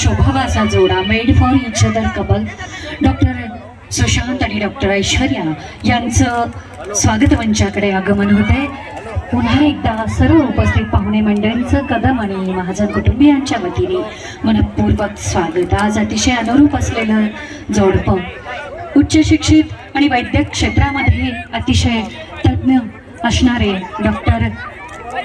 शोभावाचा जोडा made for each other couple doctor Sushant आणि doctor Aishwarya यांचं स्वागत मंचाकडे आगमन होते। पुन्हा एकदा सर्व उपस्थित पाहुणे मंडळींचं कदम आणि महाजन कुटुंबियांच्या वतीने मनपूर्वक स्वागत। आज अतिशय अनुरूप असलेलं जोडपं उच्च शिक्षित आणि वैद्यक क्षेत्रामध्ये अतिशय तज्ञ असणारे डॉक्टर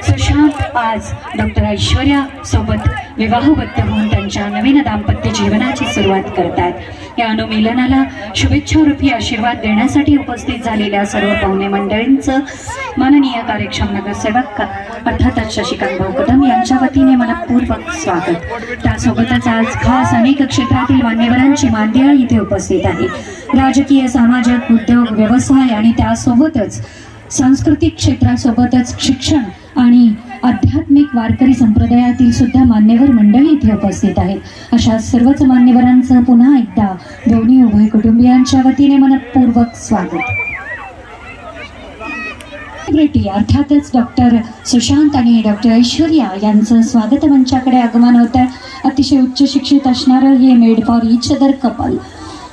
सुशांत आज डॉक्टर ऐश्वर्या सोबत विवाहबद्ध होऊन त्यांच्या नवीन दाम्पत्य जीवनाची सुरुवात करतात। या अनुमिलनाला शुभेच्छारूपी आशीर्वाद देण्यासाठी उपस्थित झालेल्या सर्व पाहुणे मंडळींचं माननीय कार्यक्षम नगरसेवक अर्थातच शशिकांत भाऊ कदम यांच्या वतीने मनपूर्वक स्वागत। त्यासोबतच आज खास अनेक क्षेत्रातील मान्यवरांची मांदियाळ इथे उपस्थित आहे। राजकीय, सामाजिक, उद्योग, व्यवसाय आणि त्यासोबतच सांस्कृतिक क्षेत्रासोबतच शिक्षण आणि आध्यात्मिक वारकरी संप्रदायातील सुद्धा मान्यवर मंडळी इथे उपस्थित आहेत। अशा सर्वच मान्यवरांचं पुन्हा एकदा दोन्ही उभय कुटुंबियांच्या वतीने मनपूर्वक स्वागत। अर्थातच डॉक्टर सुशांत आणि डॉक्टर ऐश्वर्या यांचं स्वागत मंचाकडे आगमन होत आहे। अतिशय उच्च शिक्षित असणारं हे made for each other couple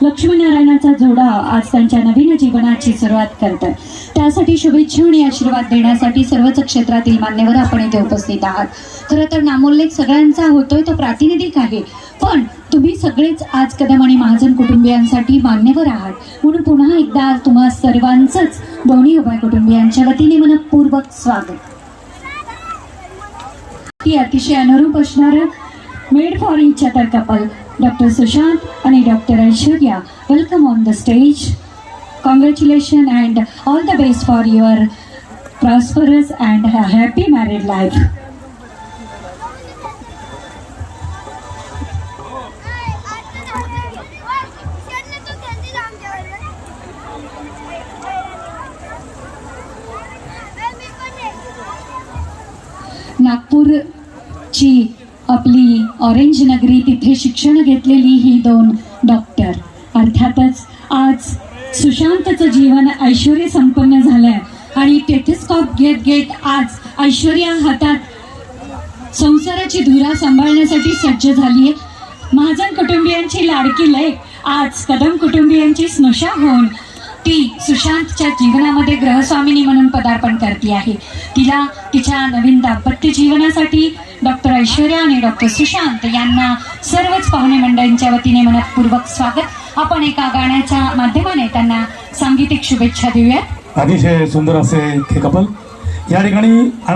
लक्ष्मीनारायणाचा जोडा आज त्यांच्या नवीन जीवनाची सुरुवात करतोय। त्यासाठी शुभेच्छा आणि आशीर्वाद देण्यासाठी सर्वच क्षेत्रातील मान्यवर आपण इथे उपस्थित आहात। खरं तर नामोल्लेख सगळ्यांचा होतोय तो प्रातिनिधिक आहे, पण तुम्ही सगळेच आज कदम आणि महाजन कुटुंबियांसाठी मान्यवर आहात, म्हणून पुन्हा एकदा तुम्हा सर्वांचंच दोन्ही उभय कुटुंबियांच्या वतीने मनपूर्वक स्वागत। ती अतिशय अनुरूप असणारं made for each other couple Dr. Sushant and Dr. Aishwarya, welcome on the stage. Congratulations and all the best for your prosperous and happy married life. नागपूरची आपली ऑरेंज नगरी, तिथे शिक्षण घेतलेली ही दोन डॉक्टर, अर्थातच आज सुशांतचं जीवन ऐश्वर्य संपन्न झालंय आणि टेथस्कॉप घेत घेत आज ऐश्वर्या हातात संसाराची धुरा सांभाळण्यासाठी सज्ज झाली आहे। महाजन कुटुंबियांची लाडकी लेक आज कदम कुटुंबियांची स्नुषा होऊन ती सुशांतच्या जीवनामध्ये गृहस्वामिनी म्हणून पदार्पण करते आहे। तिला तिच्या नवीन दाम्पत्य जीवनासाठी डॉक्टर ऐश्वर्या आणि डॉक्टर सुशांत यांना सर्वच पाहुणे मंडळींच्या वतीने मनपूर्वक स्वागत। आपण एका गाण्याच्या माध्यमाने त्यांना सांगीतिक शुभेच्छा देऊयात। अतिशय सुंदर असे हे कपल या ठिकाणी आनंद